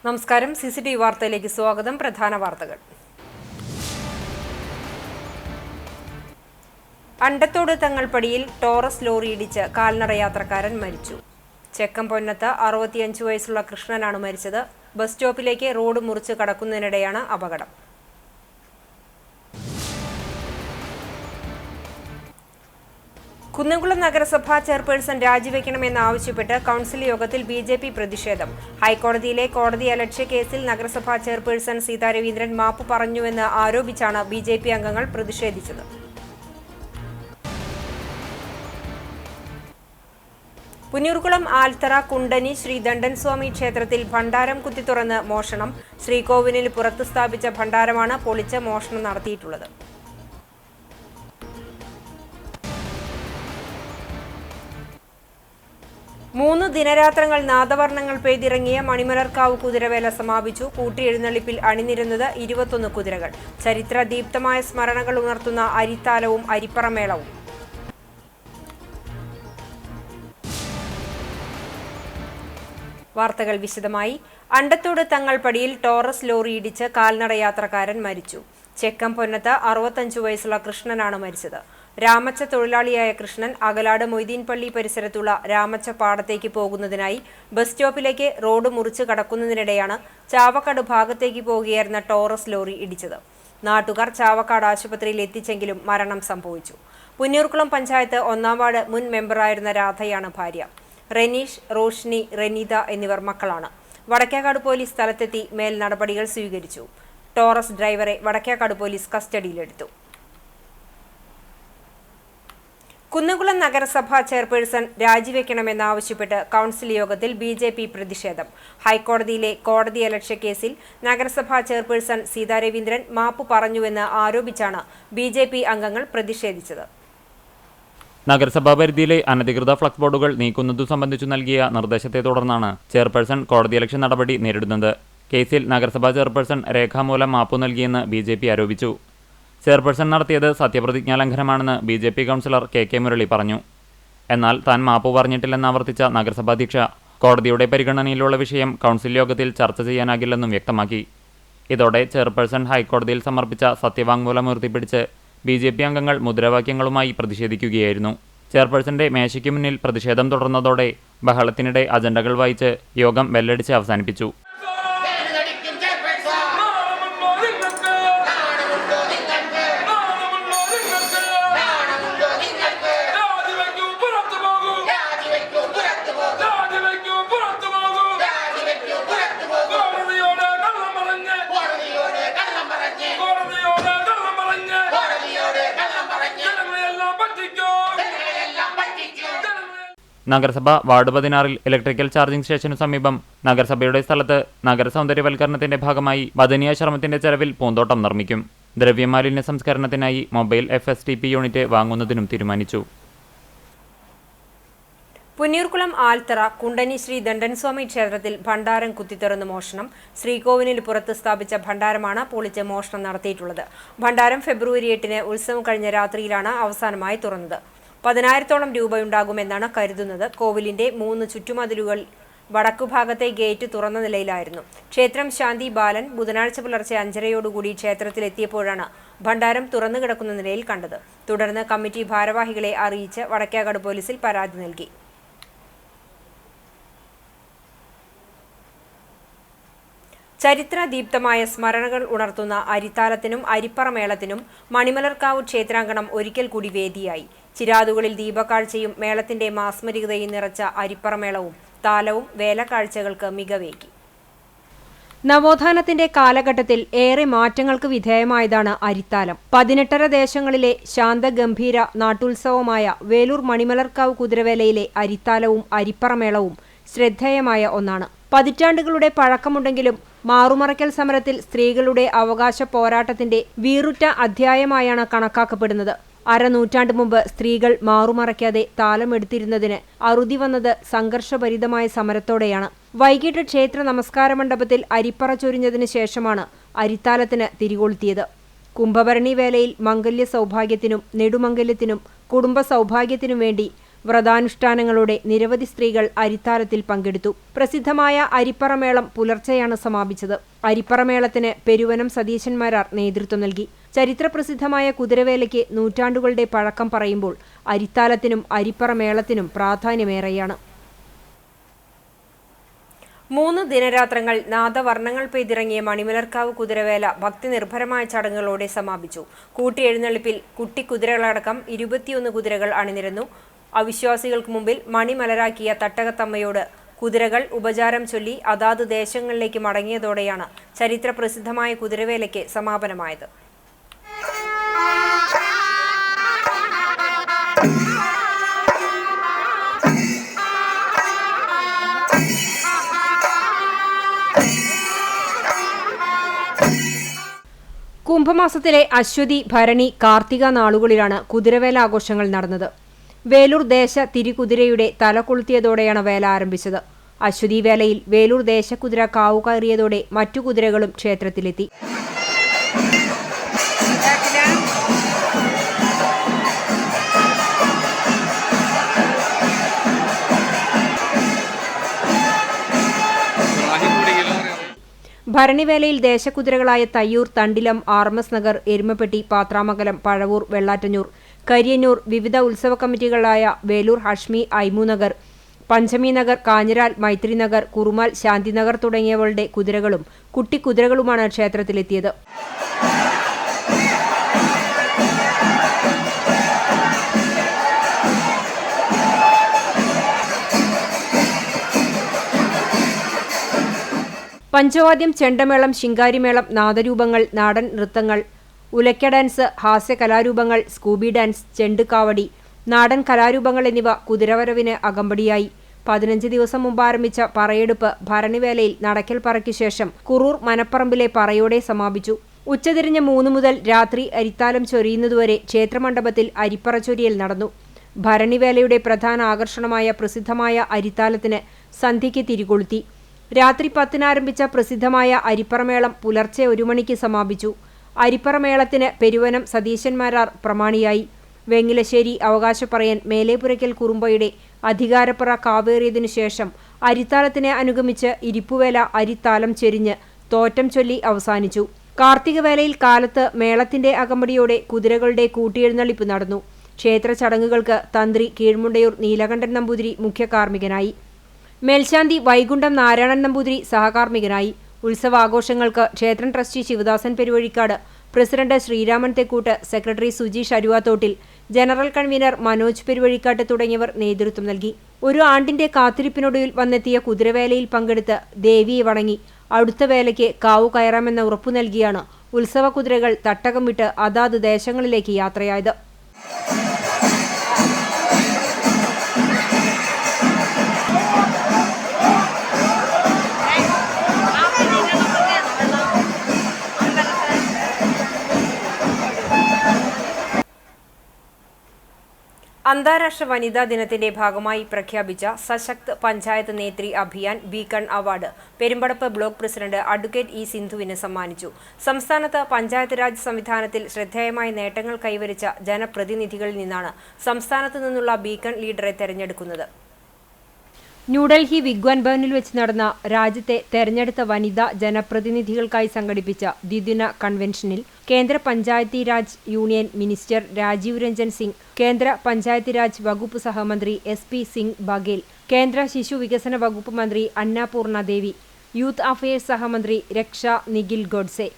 നമസ്കാരം. CCTV വാർത്തയിലേക്ക് സ്വാഗതം. പ്രധാന വാർത്തകൾ. അണ്ടത്തോട് തങ്ങൾപടിയിൽ ടോറസ് ലോറി ഇടിച്ച് കാൽനട യാത്രക്കാരൻ മരിച്ചു. ചെക്കംപൊന്നത്ത് 65 വയസ്സുള്ള കൃഷ്ണനാണ് മരിച്ചത്. ബസ് സ്റ്റോപ്പിലേക്ക് റോഡ് മുറിച്ച് കടക്കുന്നതിനിടെയാണ് അപകടം. കുന്നംകുളം നഗരസഭാ ചെയർപേഴ്സൺ രാജിവെക്കണമെന്നാവശ്യപ്പെട്ട് കൗൺസിൽ യോഗത്തിൽ BJP പ്രതിഷേധം. ഹൈക്കോടതിയിലെ കോടതിയലക്ഷ്യ കേസിൽ നഗരസഭാ ചെയർപേഴ്സൺ സീതാ രവീന്ദ്രൻ മാപ്പ് പറഞ്ഞുവെന്ന് ആരോപിച്ചാണ് BJP അംഗങ്ങൾ പ്രതിഷേധിച്ചത്. പുന്നൂർകുളം ആൽത്തറ കുണ്ടനി ശ്രീ ദണ്ഡൻസ്വാമി ക്ഷേത്രത്തിൽ ഭണ്ഡാരം കുത്തിത്തുറന്ന് മോഷണം. ശ്രീകോവിലിന് പുറത്ത് സ്ഥാപിച്ച ഭണ്ഡാരമാണ് പൊളിച്ച് മോഷണം നടത്തിയിട്ടുള്ളത്. മൂന്ന് ദിനരാത്രങ്ങൾ നാദവർണ്ണങ്ങൾ പെയ്തിറങ്ങിയ മണിമലർക്കാവ് കുതിരവേല സമാപിച്ചു. കൂട്ടിയെഴുന്നള്ളിപ്പിൽ അണിനിരുന്നത് 21 കുതിരകൾ. ചരിത്രദീപ്തമായ സ്മരണകൾ ഉണർത്തുന്ന അരിത്താലവും അരിപ്പറമേളവും. വാർത്തകൾ വിശദമായി. അണ്ടത്തോട് തങ്ങൾപടിയിൽ ടോറസ് ലോറി ഇടിച്ച് കാൽനട യാത്രക്കാരൻ മരിച്ചു. ചെക്കംപൊന്നത്ത് 65 വയസ്സുള്ള കൃഷ്ണനാണ് മരിച്ചത്. രാമച്ച തൊഴിലാളിയായ കൃഷ്ണൻ അകലാട് മൊയ്തീൻ പള്ളി പരിസരത്തുള്ള രാമച്ച പാടത്തേക്ക് പോകുന്നതിനായി ബസ് സ്റ്റോപ്പിലേക്ക് റോഡ് മുറിച്ച് കടക്കുന്നതിനിടെയാണ് ചാവക്കാട് ഭാഗത്തേക്ക് പോകുകയായിരുന്ന ടോറസ് ലോറി ഇടിച്ചത്. നാട്ടുകാർ ചാവക്കാട് ആശുപത്രിയിൽ എത്തിച്ചെങ്കിലും മരണം സംഭവിച്ചു. പുന്നൂർകുളം പഞ്ചായത്ത് 1-ാം വാർഡ് മുൻ മെമ്പറായിരുന്ന രാധയാണ് ഭാര്യ. റെനീഷ്, റോഷ്നി, റെനീത എന്നിവർ മക്കളാണ്. വടക്കേക്കാട് പോലീസ് സ്ഥലത്തെത്തി മേൽ നടപടികൾ സ്വീകരിച്ചു. ടോറസ് ഡ്രൈവറെ വടക്കേക്കാട് പോലീസ് കസ്റ്റഡിയിലെടുത്തു. കുന്നംകുളം നഗരസഭാ ചെയർപേഴ്സൺ രാജിവെക്കണമെന്നാവശ്യപ്പെട്ട് കൗൺസിൽ യോഗത്തിൽ BJP പ്രതിഷേധം. ഹൈക്കോടതിയിലെ കോടതിയലക്ഷ്യ കേസിൽ നഗരസഭാ ചെയർപേഴ്സൺ സീതാ രവീന്ദ്രൻ മാപ്പ് പറഞ്ഞുവെന്ന് ആരോപിച്ചാണ് BJP അംഗങ്ങൾ പ്രതിഷേധിച്ചത്. നഗരസഭാ പരിധിയിലെ അനധികൃത ഫ്ലക്സ് ബോർഡുകൾ നീക്കുന്നതു സംബന്ധിച്ചു നൽകിയ നിർദ്ദേശത്തെ തുടർന്നാണ് ചെയർപേഴ്സൺ കോടതിയലക്ഷ്യ നടപടി നേരിടുന്നത്. കേസിൽ നഗരസഭാ ചെയർപേഴ്സൺ രേഖാമൂലം മാപ്പു നൽകിയെന്ന് BJP ആരോപിച്ചു. ചെയർപേഴ്സൺ നടത്തിയത് സത്യപ്രതിജ്ഞാ ലംഘനമാണെന്ന് BJP കൗൺസിലർ KK മുരളി പറഞ്ഞു. എന്നാൽ താൻ മാപ്പു പറഞ്ഞിട്ടില്ലെന്ന് ആവർത്തിച്ച നഗരസഭാധ്യക്ഷ കോടതിയുടെ പരിഗണനയിലുള്ള വിഷയം കൗൺസിൽ യോഗത്തിൽ ചർച്ച ചെയ്യാനാകില്ലെന്നും വ്യക്തമാക്കി. ഇതോടെ ചെയർപേഴ്സൺ ഹൈക്കോടതിയിൽ സമർപ്പിച്ച സത്യവാങ്മൂലം ഉയർത്തിപ്പിടിച്ച് BJP അംഗങ്ങൾ മുദ്രാവാക്യങ്ങളുമായി പ്രതിഷേധിക്കുകയായിരുന്നു. ചെയർപേഴ്സന്റെ മേശയ്ക്ക് മുന്നിൽ പ്രതിഷേധം തുടർന്നതോടെ ബഹളത്തിനിടെ അജണ്ടകൾ വായിച്ച് യോഗം ബെല്ലടിച്ച് അവസാനിപ്പിച്ചു. നഗരസഭ വാർഡ് 16-ൽ ഇലക്ട്രിക്കൽ ചാർജിംഗ് സ്റ്റേഷനു സമീപം നഗരസഭയുടെ സ്ഥലത്ത് നഗരസൗന്ദര്യവൽക്കരണത്തിന്റെ ഭാഗമായി വദനീയാശ്രമത്തിന്റെ ചെലവിൽ പൂന്തോട്ടം നിർമ്മിക്കും. ദ്രവ്യമാലിന്യ സംസ്കരണത്തിനായി മൊബൈൽ FSTP യൂണിറ്റ് വാങ്ങുന്നതിനും തീരുമാനിച്ചു. പുന്നൂർകുളം ആൽത്തറ കുണ്ടനി ശ്രീ ദണ്ഡൻസ്വാമി ക്ഷേത്രത്തിൽ ഭണ്ഡാരം കുത്തിത്തുറന്ന് മോഷണം. ശ്രീകോവിലിന് പുറത്ത് സ്ഥാപിച്ച ഭണ്ഡാരമാണ് പൊളിച്ച് മോഷണം നടത്തിയിട്ടുള്ളത്. ഭണ്ഡാരം ഫെബ്രുവരി 8-ന് ഉത്സവം കഴിഞ്ഞ രാത്രിയിലാണ് അവസാനമായി തുറന്നത്. 10,000-ഓളം രൂപയുണ്ടാകുമെന്നാണ് കരുതുന്നത്. കോവിലിന്റെ 3 ചുറ്റുമതിലുകൾ വടക്കുഭാഗത്തെ ഗേറ്റ് തുറന്ന നിലയിലായിരുന്നു. ക്ഷേത്രം ശാന്തി ബാലൻ ബുധനാഴ്ച പുലർച്ചെ 5:30യോടുകൂടി ക്ഷേത്രത്തിലെത്തിയപ്പോഴാണ് ഭണ്ഡാരം തുറന്നു കിടക്കുന്ന നിലയിൽ കണ്ടത്. തുടർന്ന് കമ്മിറ്റി ഭാരവാഹികളെ അറിയിച്ച് വടക്കേക്കാട് പോലീസിൽ പരാതി നൽകി. ചരിത്രദീപ്തമായ സ്മരണകൾ ഉണർത്തുന്ന അരിത്താലത്തിനും അരിപ്പറമേളത്തിനും മണിമലർക്കാവ് ക്ഷേത്രാങ്കണം ഒരിക്കൽ കൂടി വേദിയായി. ചിരാതുകളിൽ ദീപക്കാഴ്ചയും മേളത്തിന്റെ മാസ്മരികതയും നിറച്ച അരിപ്പറമേളവും താലവും വേലക്കാഴ്ചകൾക്ക് മികവേകി. നവോത്ഥാനത്തിന്റെ കാലഘട്ടത്തിൽ ഏറെ മാറ്റങ്ങൾക്ക് വിധേയമായതാണ് അരിത്താലം. 18 ദേശങ്ങളിലെ ശാന്തഗംഭീര നാട്ടുത്സവമായ വേലൂർ മണിമലർക്കാവ് കുതിരവേലയിലെ അരിത്താലവും അരിപ്പറമേളവും ശ്രദ്ധേയമായ ഒന്നാണ്. പതിറ്റാണ്ടുകളുടെ പഴക്കമുണ്ടെങ്കിലും മാറുമറയ്ക്കൽ സമരത്തിൽ സ്ത്രീകളുടെ അവകാശ പോരാട്ടത്തിന്റെ വീറുറ്റ അധ്യായമായാണ് കണക്കാക്കപ്പെടുന്നത്. അരനൂറ്റാണ്ട് മുമ്പ് സ്ത്രീകൾ മാറുമറയ്ക്കാതെ താലമെടുത്തിരുന്നതിന് അറുതി വന്നത് സംഘർഷഭരിതമായ സമരത്തോടെയാണ്. വൈകിട്ട് ക്ഷേത്ര നമസ്കാര മണ്ഡപത്തിൽ അരിപ്പറ ചൊരിഞ്ഞതിന് ശേഷമാണ് അരിത്താലത്തിന് തിരികൊളുത്തിയത്. കുംഭഭരണി വേലയിൽ മംഗല്യ സൗഭാഗ്യത്തിനും നെടുമംഗല്യത്തിനും കുടുംബ സൗഭാഗ്യത്തിനും വേണ്ടി വ്രതാനുഷ്ഠാനങ്ങളോടെ നിരവധി സ്ത്രീകൾ അരിത്താലത്തിൽ പങ്കെടുത്തു. പ്രസിദ്ധമായ അരിപ്പറമേളം പുലർച്ചെയാണ് സമാപിച്ചത്. അരിപ്പറമേളത്തിന് പെരുവനം സതീശന്മാരാർ നേതൃത്വം നൽകി. ചരിത്രപ്രസിദ്ധമായ കുതിരവേലയ്ക്ക് നൂറ്റാണ്ടുകളുടെ പഴക്കം പറയുമ്പോൾ അരിത്താലത്തിനും അരിപ്പറമേളത്തിനും പ്രാധാന്യമേറെയാണ്. 3 ദിനരാത്രങ്ങൾ നാദവർണ്ണങ്ങൾ പെയ്തിറങ്ങിയ മണിമലർക്കാവ് കുതിരവേല ഭക്തിനിർഭരമായ ചടങ്ങുകളോടെ സമാപിച്ചു. കൂട്ടിയെഴുന്നള്ളിപ്പിൽ കുട്ടിക്കുതിരകളടക്കം 21 കുതിരകൾ അണിനിരന്നു. അവിശ്വാസികൾക്ക് മുമ്പിൽ മണിമലരാക്കിയ തട്ടകത്തമ്മയോട് കുതിരകൾ ഉപചാരം ചൊല്ലി അതാത് ദേശങ്ങളിലേക്ക് മടങ്ങിയതോടെയാണ് ചരിത്രപ്രസിദ്ധമായ കുതിരവേലയ്ക്ക് സമാപനമായത്. കുംഭമാസത്തിലെ അശ്വതി, ഭരണി, കാർത്തിക നാളുകളിലാണ് കുതിരവേല ആഘോഷങ്ങൾ നടന്നത്. വേലൂർ ദേശ തിരുകുതിരയുടെ തല കൊളുത്തിയതോടെയാണ് വേല ആരംഭിച്ചത്. അശ്വതി വേലയിൽ വേലൂർ ദേശക്കുതിര കാവു കയറിയതോടെ മറ്റു കുതിരകളും ക്ഷേത്രത്തിലെത്തി. ഭരണിവേലയിൽ ദേശക്കുതിരകളായ തയ്യൂർ, തണ്ടിലം, ആർമസ് നഗർ, എരുമപ്പെട്ടി, പാത്രാമംഗലം, പഴവൂർ, വെള്ളാറ്റഞ്ഞൂർ, കരിയന്നൂർ, വിവിധ ഉത്സവ കമ്മിറ്റികളായ വേലൂർ ഹഷ്മി, ഐമുനഗർ, പഞ്ചമി നഗർ, കാഞ്ഞിരാൽ, മൈത്രി നഗർ, കുറുമാൽ, ശാന്തിനഗർ തുടങ്ങിയവരുടെ കുതിരകളും കുട്ടിക്കുതിരകളുമാണ് ക്ഷേത്രത്തിലെത്തിയത്. പഞ്ചവാദ്യം, ചെണ്ടമേളം, ശിങ്കാരിമേളം, നാദരൂപങ്ങൾ, നാടൻ നൃത്തങ്ങൾ, ഉലക്ക ഡാൻസ്, ഹാസ്യ കലാരൂപങ്ങൾ, സ്കൂബി ഡാൻസ്, ചെണ്ടുകാവടി, നാടൻ കലാരൂപങ്ങൾ എന്നിവ കുതിരവരവിന് അകമ്പടിയായി. 15 ദിവസം മുമ്പ് ആരംഭിച്ച പറയെടുപ്പ് ഭരണിവേലയിൽ നടക്കൽ പറയ്ക്കു ശേഷം കുറൂർ മനപ്പറമ്പിലെ പറയോടെ സമാപിച്ചു. ഉച്ചതിരിഞ്ഞ് 3 മുതൽ രാത്രി അരിത്താലം ചൊരിയുന്നതുവരെ ക്ഷേത്രമണ്ഡപത്തിൽ അരിപ്പറ ചൊരിയൽ നടന്നു. ഭരണിവേലയുടെ പ്രധാന ആകർഷണമായ പ്രസിദ്ധമായ അരിത്താലത്തിന് സന്ധ്യയ്ക്ക് തിരികൊളുത്തി. രാത്രി 10-ന് ആരംഭിച്ച പ്രസിദ്ധമായ അരിപ്പറമേളം പുലർച്ചെ 1 മണിക്ക് സമാപിച്ചു. അരിപ്പറമേളത്തിന് പെരുവനം സതീശന്മാരാർ പ്രമാണിയായി. വെങ്ങിലശ്ശേരി അവകാശപ്പറയൻ മേലേപുരയ്ക്കൽ കുറുമ്പയുടെ അധികാരപ്പറ കാവേറിയതിനു ശേഷം അരിത്താലത്തിനെ അനുഗമിച്ച് ഇരിപ്പുവേല അരിത്താലം ചെരിഞ്ഞ് തോറ്റം ചൊല്ലി അവസാനിച്ചു. കാർത്തികവേലയിൽ കാലത്ത് മേളത്തിന്റെ അകമ്പടിയോടെ കുതിരകളുടെ കൂട്ടിയെഴുന്നള്ളിപ്പ് നടന്നു. ക്ഷേത്ര ചടങ്ങുകൾക്ക് തന്ത്രി കീഴ്മുണ്ടയൂർ നീലകണ്ഠൻ നമ്പൂതിരി മുഖ്യ കാർമ്മികനായി. മേൽശാന്തി വൈകുണ്ഠം നാരായണൻ നമ്പൂതിരി സഹകാർമ്മികനായി. ഉത്സവാഘോഷങ്ങൾക്ക് ക്ഷേത്രം trustee Sivadasan Peruvazhikkad, president Sreeraman Thekkoot, secretary Sujeesh Aruvathottil, general convener Manoj Peruvazhikkatt തുടങ്ങിയവർ നേതൃത്വം നൽകി. ഒരു ആണ്ടിന്റെ കാത്തിരിപ്പിനൊടുവിൽ വന്നെത്തിയ കുതിരവേലയിൽ പങ്കെടുത്ത് ദേവിയെ വണങ്ങി അടുത്ത വേലയ്ക്ക് കാവു കയറാമെന്ന ഉറപ്പു നൽകിയാണ് ഉത്സവ കുതിരകൾ തട്ടകം വിട്ട് അതാത് ദേശങ്ങളിലേക്ക് യാത്രയായത്. അന്താരാഷ്ട്ര വനിതാ ദിനത്തിന്റെ ഭാഗമായി പ്രഖ്യാപിച്ച Sashakt Panchayat Netri Abhiyan beacon award Perumpadappu block president advocate E സിന്ധുവിന് സമ്മാനിച്ചു. സംസ്ഥാനത്ത് പഞ്ചായത്ത് രാജ് സംവിധാനത്തിൽ ശ്രദ്ധേയമായ നേട്ടങ്ങൾ കൈവരിച്ച ജനപ്രതിനിധികളിൽ നിന്നാണ് സംസ്ഥാനത്തു നിന്നുള്ള ബീക്കൺ ലീഡറെ തെരഞ്ഞെടുക്കുന്നത്. ന്യൂഡൽഹി വിഗ്വാൻ ഭവനിൽ വെച്ച് നടന്ന രാജ്യത്തെ തെരഞ്ഞെടുത്ത വനിതാ ജനപ്രതിനിധികൾക്കായി സംഘടിപ്പിച്ച ദ്വിദിന കൺവെൻഷനിൽ കേന്ദ്ര പഞ്ചായത്തി രാജ് യൂണിയൻ മിനിസ്റ്റർ രാജീവ് രഞ്ജൻ സിംഗ്, കേന്ദ്ര പഞ്ചായത്തി രാജ് വകുപ്പ് സഹമന്ത്രി SP സിംഗ് ബഘേൽ, കേന്ദ്ര ശിശു വികസന വകുപ്പ് മന്ത്രി അന്നപൂർണ ദേവി, യൂത്ത് അഫയേഴ്സ് സഹമന്ത്രി രക്ഷ നിഖിൽ ഗോഡ്സെ,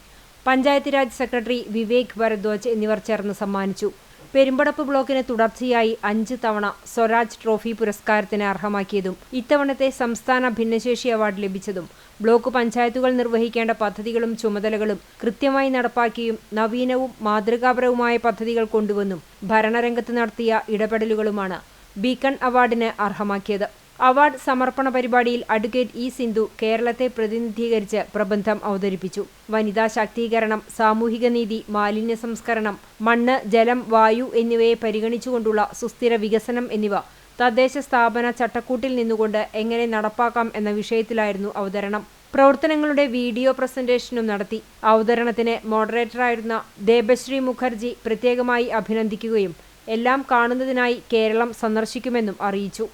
പഞ്ചായത്തി രാജ് സെക്രട്ടറി വിവേക് ഭരദ്വാജ് എന്നിവർ ചേർന്ന് സമ്മാനിച്ചു. പെരുമ്പടപ്പ് ബ്ലോക്കിന് തുടർച്ചയായി 5 തവണ സ്വരാജ് ട്രോഫി പുരസ്കാരത്തിന് അർഹമാക്കിയതും ഇത്തവണത്തെ സംസ്ഥാന ഭിന്നശേഷി അവാർഡ് ലഭിച്ചതും ബ്ലോക്ക് പഞ്ചായത്തുകൾ നിർവഹിക്കേണ്ട പദ്ധതികളും ചുമതലകളും കൃത്യമായി നടപ്പാക്കിയും നവീനവും മാതൃകാപരവുമായ പദ്ധതികൾ കൊണ്ടുവന്നും ഭരണരംഗത്ത് നടത്തിയ ഇടപെടലുകളുമാണ് ബീക്കൺ അവാർഡിന് അർഹമാക്കിയത്. അവാർഡ് സമർപ്പണ പരിപാടിയിൽ അഡ്വക്കേറ്റ് ഇ സിന്ധു കേരളത്തെ പ്രതിനിധീകരിച്ച് പ്രബന്ധം അവതരിപ്പിച്ചു. വനിതാ ശാക്തീകരണം, സാമൂഹിക നീതി, മാലിന്യ സംസ്കരണം, മണ്ണ്, ജലം, വായു എന്നിവയെ പരിഗണിച്ചുകൊണ്ടുള്ള സുസ്ഥിര വികസനം എന്നിവ തദ്ദേശ സ്ഥാപന ചട്ടക്കൂട്ടിൽ നിന്നുകൊണ്ട് എങ്ങനെ നടപ്പാക്കാം എന്ന വിഷയത്തിലായിരുന്നു അവതരണം. പ്രവർത്തനങ്ങളുടെ വീഡിയോ പ്രസന്റേഷനും നടത്തി. അവതരണത്തിന് മോഡറേറ്ററായിരുന്ന ദേബശ്രീ മുഖർജി പ്രത്യേകമായി അഭിനന്ദിക്കുകയും എല്ലാം കാണുന്നതിനായി കേരളം സന്ദർശിക്കുമെന്നും അറിയിച്ചു.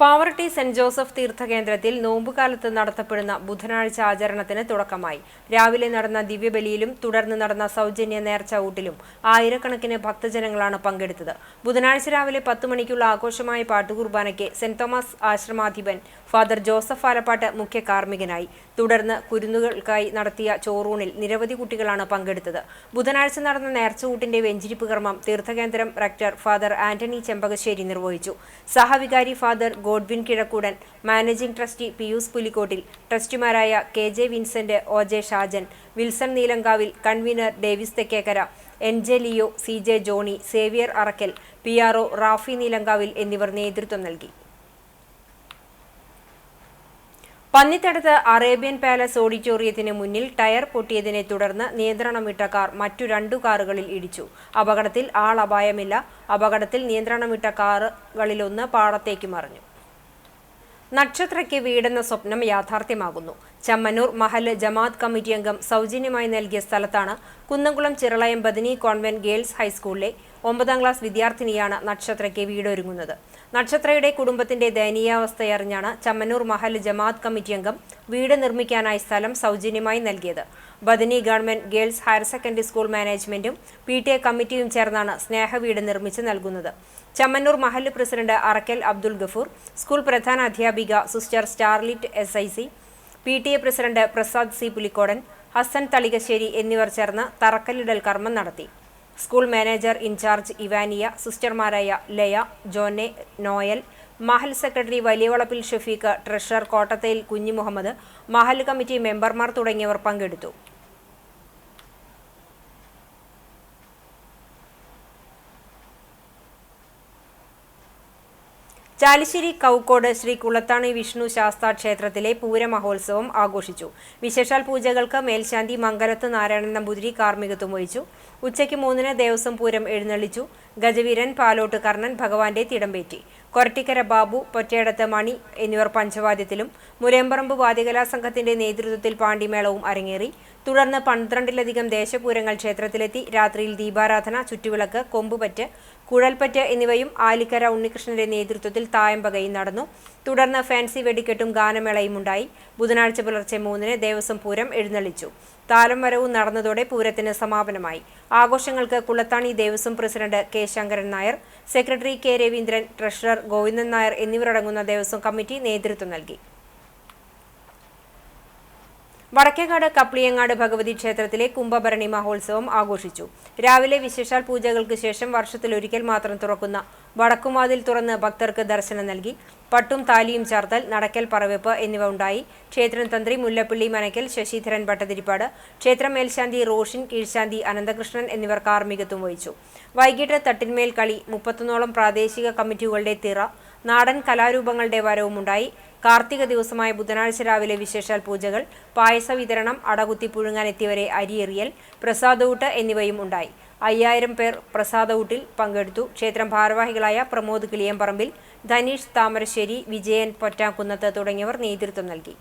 പാവറട്ടി സെന്റ് ജോസഫ് തീർത്ഥകേന്ദ്രത്തിൽ നോമ്പുകാലത്ത് നടത്തപ്പെടുന്ന ബുധനാഴ്ച ആചരണത്തിന് തുടക്കമായി. രാവിലെ നടന്ന ദിവ്യബലിയിലും തുടർന്ന് നടന്ന സൗജന്യ നേർച്ച ഊട്ടിലും ആയിരക്കണക്കിന് ഭക്തജനങ്ങളാണ് പങ്കെടുത്തത്. ബുധനാഴ്ച രാവിലെ 10 മണിക്കുള്ള ആഘോഷമായ പാട്ടുകുർബാനയ്ക്ക് സെന്റ് തോമസ് ആശ്രമാധിപൻ ഫാദർ ജോസഫ് ആലപ്പാട്ട് മുഖ്യ കാർമ്മികനായി. തുടർന്ന് കുരുന്നുകൾക്കായി നടത്തിയ ചോറൂണിൽ നിരവധി കുട്ടികളാണ് പങ്കെടുത്തത്. ബുധനാഴ്ച നടന്ന നേർച്ചകൂട്ടിന്റെ വെഞ്ചിരിപ്പ് കർമ്മം തീർത്ഥകേന്ദ്രം റക്ടർ ഫാദർ ആന്റണി ചെമ്പകശ്ശേരി നിർവഹിച്ചു. സഹവികാരി Father Godwin Kizhakkoodan, managing trustee Pius Pulikkottil, ട്രസ്റ്റിമാരായ KJ Vincent, OJ Shajan, Wilson Neelankavil, convener Davis Thekkekara, NJ Leo, CJ Johnny, Xavier Arackal, PRO Rafi Neelankavil എന്നിവർ നേതൃത്വം നൽകി. പന്നിത്തടത്ത് അറേബ്യൻ പാലസ് ഓഡിറ്റോറിയത്തിന് മുന്നിൽ ടയർ പൊട്ടിയതിനെ തുടർന്ന് നിയന്ത്രണം വിട്ട കാർ മറ്റു 2 കാറുകളിൽ ഇടിച്ചു. അപകടത്തിൽ ആളപായമില്ല. അപകടത്തിൽ നിയന്ത്രണം വിട്ട കാറുകളിലൊന്ന് പാടത്തേക്ക് മറിഞ്ഞു. നക്ഷത്രയ്ക്ക് വീടെന്ന സ്വപ്നം യാഥാർത്ഥ്യമാകുന്നു. ചമ്മന്നൂർ മഹല്ല് ജമാഅത്ത് കമ്മിറ്റി അംഗം സൗജന്യമായി നൽകിയ സ്ഥലത്താണ് കുന്നംകുളം ചിറളയം ബദനി കോൺവെന്റ് ഗേൾസ് ഹൈസ്കൂളിലെ 9ാം ക്ലാസ് വിദ്യാർത്ഥിനിയാണ് നക്ഷത്രയ്ക്ക് വീടൊരുങ്ങുന്നത്. നക്ഷത്രയുടെ കുടുംബത്തിന്റെ ദയനീയാവസ്ഥയറിഞ്ഞാണ് ചമ്മന്നൂർ മഹല്ല് ജമാഅത്ത് കമ്മിറ്റി അംഗം വീട് നിർമ്മിക്കാനായി സ്ഥലം സൗജന്യമായി നൽകിയത്. Bethany government girls higher secondary school മാനേജ്മെന്റും PTA കമ്മിറ്റിയും ചേർന്നാണ് സ്നേഹവീട് നിർമ്മിച്ച് നൽകുന്നത്. ചമ്മന്നൂർ മഹല്ല് പ്രസിഡന്റ് അറക്കൽ അബ്ദുൽ ഗഫൂർ, സ്കൂൾ പ്രധാന അധ്യാപിക sister Starlit SIC, PTA president Prasad C Pulikkodan, Hassan Thalikassery എന്നിവർ ചേർന്ന് തറക്കല്ലിടൽ കർമ്മം നടത്തി. സ്കൂൾ മാനേജർ ഇൻചാർജ് ഇവാനിയ, സിസ്റ്റർമാരായ ലയ, ജോനെ, നോയൽ, മഹൽ secretary Valiyavalappil Shafeeq, treasurer Kottathayil Kunhi Muhammad, Mahal committee മെമ്പർമാർ തുടങ്ങിയവർ പങ്കെടുത്തു. ചാലിശ്ശേരി കൗക്കോട് ശ്രീ കുളത്താണി വിഷ്ണു ശാസ്താ ക്ഷേത്രത്തിലെ പൂരമഹോത്സവം ആഘോഷിച്ചു. വിശേഷാൽ പൂജകൾക്ക് മേൽശാന്തി മംഗലത്ത് നാരായണൻ നമ്പൂതിരി കാർമ്മികത്വം വഹിച്ചു. ഉച്ചയ്ക്ക് 3-ന് ദേവസ്വം പൂരം എഴുന്നള്ളിച്ചു. ഗജവീരൻ പാലോട്ട് കർണൻ ഭഗവാന്റെ തിടമ്പേറ്റി. കൊരട്ടിക്കര ബാബു, പൊറ്റേടത്ത് മണി എന്നിവർ പഞ്ചവാദ്യത്തിലും മുരേമ്പറമ്പ് വാദ്യകലാ സംഘത്തിന്റെ നേതൃത്വത്തിൽ പാണ്ടിമേളവും അരങ്ങേറി. തുടർന്ന് 12-ലധികം ദേശപൂരങ്ങൾ ക്ഷേത്രത്തിലെത്തി. രാത്രിയിൽ ദീപാരാധന, ചുറ്റുവിളക്ക്, കൊമ്പുപറ്റ്, കുഴൽപ്പറ്റ് എന്നിവയും ആലിക്കര ഉണ്ണികൃഷ്ണന്റെ നേതൃത്വത്തിൽ തായമ്പകയും നടന്നു. തുടർന്ന് ഫാൻസി വെടിക്കെട്ടും ഗാനമേളയും ഉണ്ടായി. ബുധനാഴ്ച പുലർച്ചെ 3-ന് ദേവസ്വം പൂരം എഴുന്നള്ളിച്ചു. താലം വരവും നടന്നതോടെ പൂരത്തിന് സമാപനമായി. ആഘോഷങ്ങൾക്ക് Kulathani Devaswom president K Sankaran Nair, secretary K Raveendran, treasurer Govindan Nair എന്നിവരടങ്ങുന്ന ദേവസ്വം കമ്മിറ്റി നേതൃത്വം നൽകി. വടക്കേക്കാട് കപ്ലിയങ്ങാട് ഭഗവതി ക്ഷേത്രത്തിലെ കുംഭഭരണി മഹോത്സവം ആഘോഷിച്ചു. രാവിലെ വിശേഷാൽ പൂജകൾക്ക് ശേഷം വർഷത്തിലൊരിക്കൽ മാത്രം തുറക്കുന്ന വടക്കുവാതിൽ തുറന്ന് ഭക്തർക്ക് ദർശനം നൽകി. പട്ടും താലിയും ചാർത്തൽ, നടക്കൽ പറവെപ്പ് എന്നിവ ഉണ്ടായി. ക്ഷേത്രം തന്ത്രി മുല്ലപ്പള്ളി മനക്കൽ ശശിധരൻ ഭട്ടതിരിപ്പാട്, ക്ഷേത്രം മേൽശാന്തി റോഷിൻ, കീഴ്ശാന്തി അനന്തകൃഷ്ണൻ എന്നിവർ കാർമ്മികത്വം വഹിച്ചു. വൈകിട്ട് തട്ടിന്മേൽ കളി, 31ഓളം പ്രാദേശിക കമ്മിറ്റികളുടെ തിറ, നാടൻ കലാരൂപങ്ങളുടെ വരവുമുണ്ടായി. കാർത്തിക ദിവസമായ ബുധനാഴ്ച രാവിലെ വിശേഷാൽ പൂജകൾ, പായസ വിതരണം, അടകുത്തി പുഴുങ്ങാനെത്തിയവരെ അരിയെറിയൽ, പ്രസാദഊട്ട് എന്നിവയും ഉണ്ടായി. 5000 പേർ പ്രസാദഊട്ടിൽ പങ്കെടുത്തു. ക്ഷേത്രം ഭാരവാഹികളായ പ്രമോദ് കിളിയമ്പറമ്പിൽ, ധനീഷ് താമരശ്ശേരി, വിജയൻ പൊറ്റാക്കുന്നത്ത് തുടങ്ങിയവർ നേതൃത്വം നൽകി.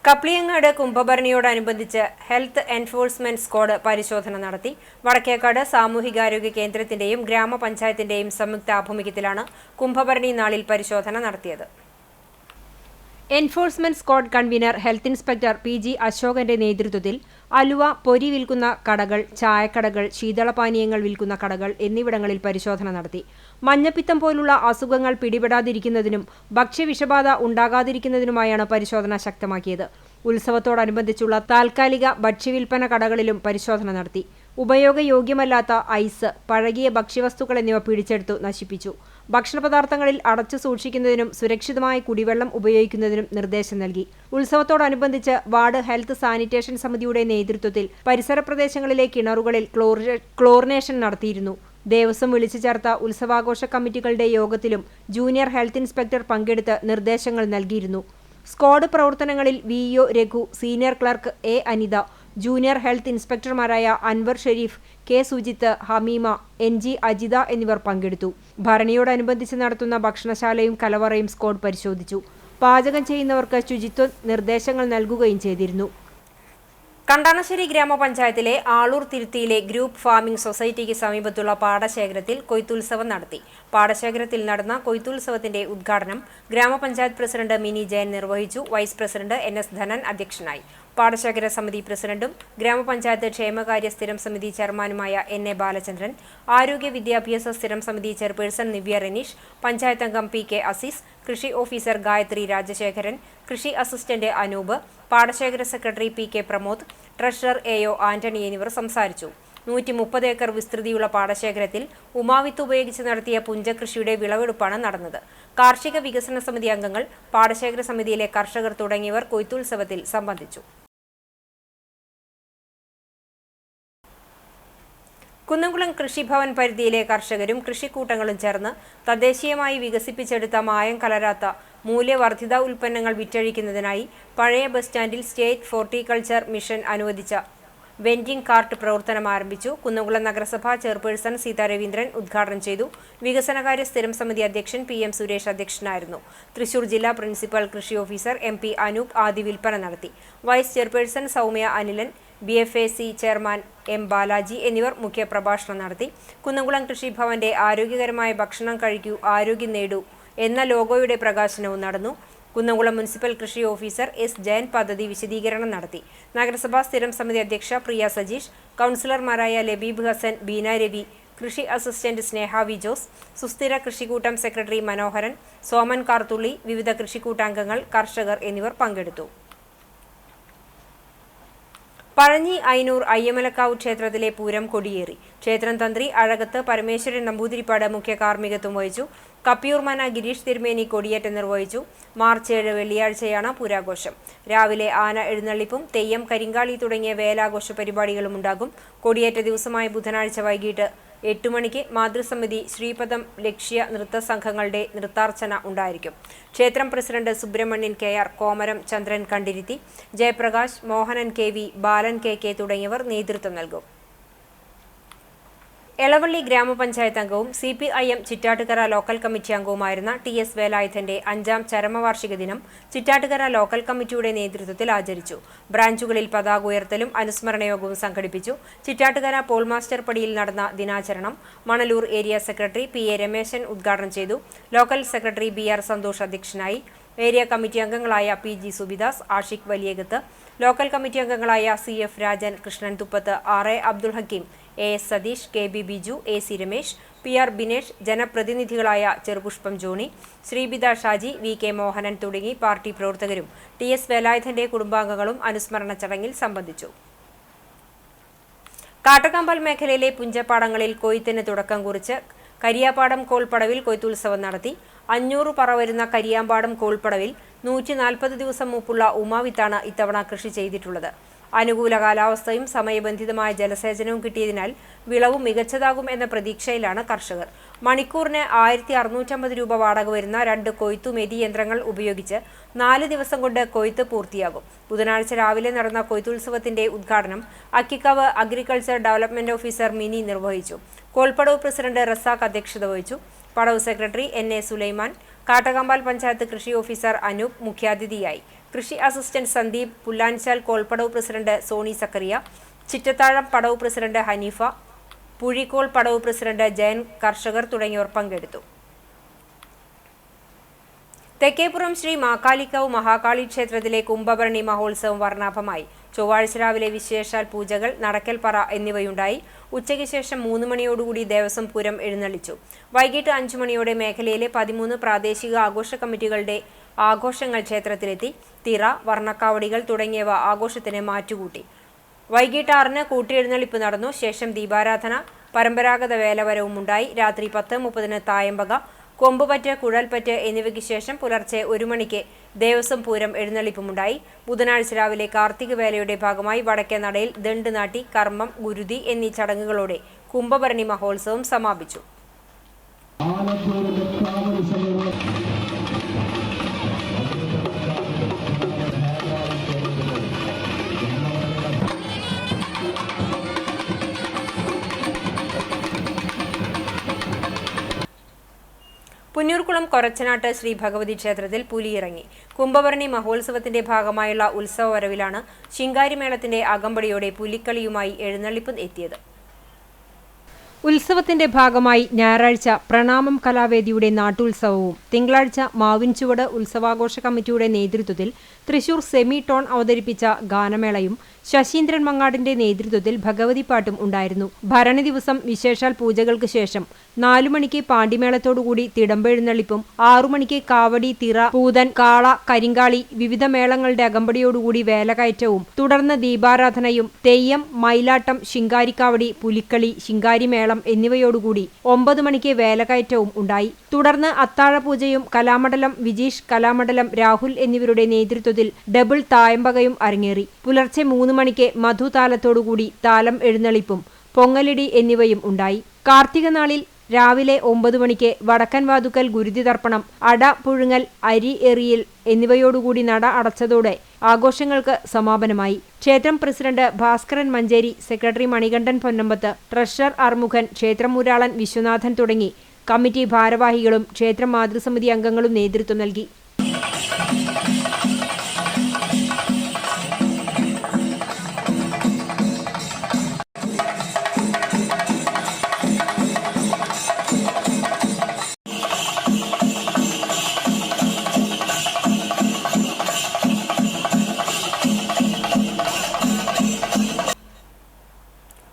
കപ്ലിയങ്ങാട് കുംഭഭരണിയോടനുബന്ധിച്ച് ഹെൽത്ത് എൻഫോഴ്സ്മെന്റ് സ്ക്വാഡ് പരിശോധന നടത്തി. വടക്കേക്കാട് സാമൂഹികാരോഗ്യ കേന്ദ്രത്തിന്റെയും ഗ്രാമപഞ്ചായത്തിന്റെയും സംയുക്ത ആഭിമുഖ്യത്തിലാണ് കുംഭഭരണി നാളിൽ പരിശോധന നടത്തിയത്. Enforcement squad convener health inspector PG അശോകന്റെ നേതൃത്വത്തിൽ അലുവ, പൊരി വിൽക്കുന്ന കടകൾ, ചായക്കടകൾ, ശീതളപാനീയങ്ങൾ വിൽക്കുന്ന കടകൾ എന്നിവിടങ്ങളിൽ പരിശോധന നടത്തി. മഞ്ഞപ്പിത്തം പോലുള്ള അസുഖങ്ങൾ പിടിപെടാതിരിക്കുന്നതിനും ഭക്ഷ്യവിഷബാധ ഉണ്ടാകാതിരിക്കുന്നതിനുമായാണ് പരിശോധന ശക്തമാക്കിയത്. ഉത്സവത്തോടനുബന്ധിച്ചുള്ള താൽക്കാലിക ഭക്ഷ്യവിൽപ്പന കടകളിലും പരിശോധന നടത്തി. ഉപയോഗയോഗ്യമല്ലാത്ത ഐസ്, പഴകിയ ഭക്ഷ്യവസ്തുക്കൾ എന്നിവ പിടിച്ചെടുത്തു നശിപ്പിച്ചു. ഭക്ഷണപദാർത്ഥങ്ങളിൽ അടച്ചു സൂക്ഷിക്കുന്നതിനും സുരക്ഷിതമായ കുടിവെള്ളം ഉപയോഗിക്കുന്നതിനും നിർദ്ദേശം നൽകി. ഉത്സവത്തോടനുബന്ധിച്ച് വാർഡ് ഹെൽത്ത് സാനിറ്റേഷൻ സമിതിയുടെ നേതൃത്വത്തിൽ പരിസര പ്രദേശങ്ങളിലെ കിണറുകളിൽ ക്ലോറിനേഷൻ നടത്തിയിരുന്നു. ദേവസ്വം വിളിച്ചു ചേർത്ത ഉത്സവാഘോഷ കമ്മിറ്റികളുടെ യോഗത്തിലും ജൂനിയർ ഹെൽത്ത് ഇൻസ്പെക്ടർ പങ്കെടുത്ത് നിർദ്ദേശങ്ങൾ നൽകിയിരുന്നു. സ്ക്വാഡ് പ്രവർത്തനങ്ങളിൽ VEO Raghu, senior clerk A Anitha, junior health ഇൻസ്പെക്ടർമാരായ അൻവർ ഷെരീഫ്, കെ സുജിത്ത്, ഹമീമ, NG അജിത എന്നിവർ പങ്കെടുത്തു. ഭരണിയോടനുബന്ധിച്ച് നടത്തുന്ന ഭക്ഷണശാലയും കലവറയും സ്ക്വാഡ് പരിശോധിച്ചു. പാചകം ചെയ്യുന്നവർക്ക് ശുചിത്വ നിർദ്ദേശങ്ങൾ നൽകുകയും ചെയ്തിരുന്നു. കണ്ടാണശ്ശേരി ഗ്രാമപഞ്ചായത്തിലെ ആളൂർ തിരുത്തിയിലെ ഗ്രൂപ്പ് ഫാമിംഗ് സൊസൈറ്റിക്ക് സമീപത്തുള്ള പാടശേഖരത്തിൽ കൊയ്ത്തുത്സവം നടത്തി. പാടശേഖരത്തിൽ നടന്ന കൊയ്ത്തുത്സവത്തിന്റെ ഉദ്ഘാടനം ഗ്രാമപഞ്ചായത്ത് പ്രസിഡന്റ് മിനി ജയൻ നിർവഹിച്ചു. വൈസ് പ്രസിഡന്റ് NS ധനൻ അധ്യക്ഷനായി. പാടശേഖര സമിതി പ്രസിഡന്റും ഗ്രാമപഞ്ചായത്ത് ക്ഷേമകാര്യ സ്ഥിരം സമിതി ചെയർമാനുമായ NA ബാലചന്ദ്രൻ, ആരോഗ്യ വിദ്യാഭ്യാസ സ്ഥിരം സമിതി ചെയർപേഴ്സൺ നിവ്യ റനീഷ്, പഞ്ചായത്ത് അംഗം PK അസീസ്, കൃഷി ഓഫീസർ ഗായത്രി രാജശേഖരൻ, കൃഷി അസിസ്റ്റന്റ് അനൂപ്, പാടശേഖര secretary PK Pramod, treasurer AO Antony എന്നിവർ സംസാരിച്ചു. 130 ഏക്കർ വിസ്തൃതിയുള്ള പാടശേഖരത്തിൽ ഉമാവിത്ത് ഉപയോഗിച്ച് നടത്തിയ പുഞ്ചകൃഷിയുടെ വിളവെടുപ്പാണ് നടന്നത്. കാർഷിക വികസന സമിതി അംഗങ്ങൾ, പാടശേഖര സമിതിയിലെ കർഷകർ തുടങ്ങിയവർ കൊയ്ത്തുത്സവത്തിൽ സംബന്ധിച്ചു. കുന്നംകുളം കൃഷിഭവൻ പരിധിയിലെ കർഷകരും കൃഷിക്കൂട്ടങ്ങളും ചേർന്ന് തദ്ദേശീയമായി വികസിപ്പിച്ചെടുത്ത മായം കലരാത്ത മൂല്യവർദ്ധിത ഉൽപ്പന്നങ്ങൾ വിറ്റഴിക്കുന്നതിനായി പഴയ ബസ് സ്റ്റാൻഡിൽ സ്റ്റേറ്റ് ഹോർട്ടിക്കൾച്ചർ മിഷൻ അനുവദിച്ച വെൻഡിംഗ് കാർട്ട് പ്രവർത്തനം ആരംഭിച്ചു. കുന്നംകുളം നഗരസഭാ ചെയർപേഴ്സൺ സീതാ രവീന്ദ്രൻ ഉദ്ഘാടനം ചെയ്തു. വികസനകാര്യ സ്ഥിരം സമിതി അധ്യക്ഷൻ PM സുരേഷ് അധ്യക്ഷനായിരുന്നു. തൃശൂർ ജില്ലാ പ്രിൻസിപ്പൽ കൃഷി ഓഫീസർ MP അനൂപ് ആദ്യ വിൽപ്പന നടത്തി. Vice chairperson Soumya Anilan, BFAC chairman M Balaji എന്നിവർ മുഖ്യ പ്രഭാഷണം നടത്തി. കുന്നംകുളം കൃഷിഭവന്റെ ആരോഗ്യകരമായ ഭക്ഷണം കഴിക്കൂ, ആരോഗ്യം നേടൂ എന്ന ലോഗോയുടെ പ്രകാശനവും നടന്നു. കുന്നംകുളം മുനിസിപ്പൽ കൃഷി ഓഫീസർ S ജയൻ പദ്ധതി വിശദീകരണം നടത്തി. നഗരസഭാ സ്ഥിരം സമിതി അധ്യക്ഷ പ്രിയ സജീഷ്, കൗൺസിലർമാരായ ലബീബ് ഹസൻ, ബീന രവി, കൃഷി അസിസ്റ്റന്റ് സ്നേഹ വി ജോസ്, സുസ്ഥിര കൃഷിക്കൂട്ടം സെക്രട്ടറി മനോഹരൻ, സോമൻ കാർത്തുള്ളി, വിവിധ കൃഷിക്കൂട്ടാംഗങ്ങൾ, കർഷകർ എന്നിവർ പങ്കെടുത്തു. പഴഞ്ഞി അയ്യൂർ അയ്യമലക്കാവ് ക്ഷേത്രത്തിലെ പൂരം കൊടിയേറി. ക്ഷേത്രം തന്ത്രി അഴകത്ത് പരമേശ്വരൻ നമ്പൂതിരിപ്പാട് മുഖ്യ കാർമ്മികത്വം വഹിച്ചു. കപ്പിയൂർമന ഗിരീഷ് തിരുമേനി കൊടിയേറ്റം നിർവഹിച്ചു. മാർച്ച് 7 വെള്ളിയാഴ്ചയാണ് പൂരാഘോഷം. രാവിലെ ആന എഴുന്നള്ളിപ്പും തെയ്യം, കരിങ്കാളി തുടങ്ങിയ വേലാഘോഷ പരിപാടികളും ഉണ്ടാകും. കൊടിയേറ്റ ദിവസമായ ബുധനാഴ്ച വൈകിട്ട് 8 മണിക്ക് മാതൃസമിതി ശ്രീപദം ലക്ഷ്യ നൃത്ത സംഘങ്ങളുടെ നൃത്താർച്ചന ഉണ്ടായിരിക്കും. ക്ഷേത്രം പ്രസിഡന്റ് സുബ്രഹ്മണ്യൻ KR, കോമരം ചന്ദ്രൻ കണ്ടിരുത്തി, ജയപ്രകാശ്, മോഹനൻ KV, ബാലൻ KK തുടങ്ങിയവർ നേതൃത്വം നൽകും. എളവള്ളി ഗ്രാമപഞ്ചായത്ത് അംഗവും CPIM ചിറ്റാട്ടുകര ലോക്കൽ കമ്മിറ്റി അംഗവുമായിരുന്ന TS വേലായുധന്റെ 5ാം ചരമവാർഷിക ദിനം ചിറ്റാട്ടുകര ലോക്കൽ കമ്മിറ്റിയുടെ നേതൃത്വത്തിൽ ആചരിച്ചു. ബ്രാഞ്ചുകളിൽ പതാക ഉയർത്തലും അനുസ്മരണ യോഗവും സംഘടിപ്പിച്ചു. ചിറ്റാട്ടുകര പോൾ മാസ്റ്റർ പടിയിൽ നടന്ന ദിനാചരണം Manalur area secretary PA Rameshan ഉദ്ഘാടനം ചെയ്തു. ലോക്കൽ സെക്രട്ടറി BR സന്തോഷ് അധ്യക്ഷനായി. ഏരിയ കമ്മിറ്റി അംഗങ്ങളായ PG Subidas, Ashiq Valiyakath, local committee അംഗങ്ങളായ CF Rajan, Krishnan Thuppath, RA Abdul Hakeem, AS Satheesh, KB Biju, AC Ramesh, PR Binesh, ജനപ്രതിനിധികളായ ചെറുപുഷ്പം ജോണി, ശ്രീബിത ഷാജി, VK മോഹനൻ തുടങ്ങി പാർട്ടി പ്രവർത്തകരും TS വേലായുധന്റെ കുടുംബാംഗങ്ങളും അനുസ്മരണ ചടങ്ങിൽ സംബന്ധിച്ചു. കാട്ടകമ്പൽ മേഖലയിലെ പുഞ്ചപ്പാടങ്ങളിൽ കൊയ്ത്തിന് തുടക്കം കുറിച്ച് കരിയാപ്പാടം കോൾപ്പടവിൽ കൊയ്ത്തുത്സവം നടത്തി. 500 പറ വരുന്ന കരിയാമ്പാടം കോൾപ്പടവിൽ 140 ദിവസം മൂപ്പുള്ള ഉമാവിത്താണ് ഇത്തവണ കൃഷി ചെയ്തിട്ടുള്ളത്. അനുകൂല കാലാവസ്ഥയും സമയബന്ധിതമായ ജലസേചനവും കിട്ടിയതിനാൽ വിളവ് മികച്ചതാകും എന്ന പ്രതീക്ഷയിലാണ് കർഷകർ. മണിക്കൂറിന് 1650 രൂപ വാടക വരുന്ന 2 കൊയ്ത്തുമെതി യന്ത്രങ്ങൾ ഉപയോഗിച്ച് 4 ദിവസം കൊണ്ട് കൊയ്ത്ത് പൂർത്തിയാകും. ബുധനാഴ്ച രാവിലെ നടന്ന കൊയ്ത്തുത്സവത്തിന്റെ ഉദ്ഘാടനം Akkikavu agriculture development officer Mini നിർവഹിച്ചു. കോൾപ്പടവ് പ്രസിഡന്റ് റസാഖ് അധ്യക്ഷത വഹിച്ചു. പടവ് സെക്രട്ടറി NA സുലൈമാൻ, കാട്ടകമ്പാൽ പഞ്ചായത്ത് കൃഷി ഓഫീസർ അനൂപ് മുഖ്യാതിഥിയായി. കൃഷി അസിസ്റ്റന്റ് സന്ദീപ്, പുല്ലാൻചാൽ കോൾപ്പടവ് പ്രസിഡന്റ് സോണി സക്കറിയ, ചിറ്റത്താഴം പടവ് പ്രസിഡന്റ് ഹനീഫ, പുഴിക്കോൾ പടവ് പ്രസിഡന്റ് ജയൻ, കർഷകർ തുടങ്ങിയവർ പങ്കെടുത്തു. തെക്കേപ്പുറം ശ്രീ മാക്കാലിക്കാവ് മഹാകാളി ക്ഷേത്രത്തിലെ കുംഭഭരണി മഹോത്സവം വർണ്ണാഭമായി. ചൊവ്വാഴ്ച രാവിലെ വിശേഷാൽ പൂജകൾ, നടക്കൽ പറ എന്നിവയുണ്ടായി. ഉച്ചയ്ക്ക് ശേഷം 3 മണിയോടുകൂടി ദേവസ്വം പൂരം എഴുന്നള്ളിച്ചു. വൈകിട്ട് 5 മണിയോടെ മേഖലയിലെ 13 പ്രാദേശിക ആഘോഷ കമ്മിറ്റികളുടെ ആഘോഷങ്ങൾ ക്ഷേത്രത്തിലെത്തി. തിറ, വർണ്ണക്കാവടികൾ തുടങ്ങിയവ ആഘോഷത്തിന് മാറ്റുകൂട്ടി. വൈകിട്ട് 6-ന് കൂട്ടിയെഴുന്നള്ളിപ്പ് നടന്നു. ശേഷം ദീപാരാധന, പരമ്പരാഗത വേലവരവും ഉണ്ടായി. രാത്രി 10:30-ന് തായമ്പക, കൊമ്പുപറ്റ്, കുഴൽപ്പറ്റ് എന്നിവയ്ക്ക് ശേഷം പുലർച്ചെ 1 മണിക്ക് ദേവസ്വം പൂരം എഴുന്നള്ളിപ്പുമുണ്ടായി. ബുധനാഴ്ച രാവിലെ കാർത്തിക വേലയുടെ ഭാഗമായി വടക്കേ നടയിൽ ദണ്ട് നാട്ടി, കർമ്മം, ഗുരുതി എന്നീ ചടങ്ങുകളോടെ കുംഭഭരണി മഹോത്സവം സമാപിച്ചു. പുന്നൂർകുളം കൊരച്ചനാട്ട് ശ്രീ ഭഗവതി ക്ഷേത്രത്തിൽ പുലിയിറങ്ങി. കുംഭഭരണി മഹോത്സവത്തിന്റെ ഭാഗമായുള്ള ഉത്സവ വരവിലാണ് ശിങ്കാരിമേളത്തിന്റെ അകമ്പടിയോടെ പുലിക്കളിയുമായി എഴുന്നള്ളിപ്പ് എത്തിയത്. ഉത്സവത്തിന്റെ ഭാഗമായി ഞായറാഴ്ച പ്രണാമം കലാവേദിയുടെ നാട്ടുത്സവവും തിങ്കളാഴ്ച മാവിൻചുവട് ഉത്സവാഘോഷ കമ്മിറ്റിയുടെ നേതൃത്വത്തിൽ തൃശൂർ സെമി ടോൺ അവതരിപ്പിച്ച ഗാനമേളയും ശശീന്ദ്രൻ മങ്ങാടിന്റെ നേതൃത്വത്തിൽ ഭഗവതിപ്പാട്ടും ഉണ്ടായിരുന്നു. ഭരണി ദിവസം വിശേഷാൽ പൂജകൾക്ക് ശേഷം 4 മണിക്ക് പാണ്ടിമേളത്തോടുകൂടി തിടമ്പെഴുന്നള്ളിപ്പും 6 മണിക്ക് കാവടി, തിറ, പൂതൻ, കാള, കരിങ്കാളി വിവിധ മേളങ്ങളുടെ അകമ്പടിയോടുകൂടി വേലകയറ്റവും തുടർന്ന് ദീപാരാധനയും തെയ്യം, മയിലാട്ടം, ശിങ്കാരിക്കാവടി, പുലിക്കളി, ശിങ്കാരിമേളം എന്നിവയോടുകൂടി 9 മണിക്ക് വേലകയറ്റവും ഉണ്ടായി. തുടർന്ന് അത്താഴപൂജയും കലാമണ്ഡലം വിജീഷ്, കലാമണ്ഡലം രാഹുൽ എന്നിവരുടെ നേതൃത്വത്തിൽ ഡബിൾ തായമ്പകയും അരങ്ങേറി. പുലർച്ചെ 3 മണിക്ക് മധുതാലത്തോടുകൂടി താലം എഴുന്നള്ളിപ്പും പൊങ്ങലിടി എന്നിവയും ഉണ്ടായി. കാർത്തിക നാളിൽ രാവിലെ 9 മണിക്ക് വടക്കൻ വാതുക്കൽ ഗുരുതി തർപ്പണം, അട പുഴുങ്ങൽ, അരി എറിയൽ എന്നിവയോടുകൂടി നട അടച്ചതോടെ ആഘോഷങ്ങൾക്ക് സമാപനമായി. ക്ഷേത്രം president Bhaskaran Mancheri, secretary Manikandan Ponnambath, treasurer Armukhan, ക്ഷേത്രമൂരാളൻ വിശ്വനാഥൻ തുടങ്ങി കമ്മിറ്റി ഭാരവാഹികളും ക്ഷേത്രം മാതൃസമിതി അംഗങ്ങളും നേതൃത്വം നൽകി.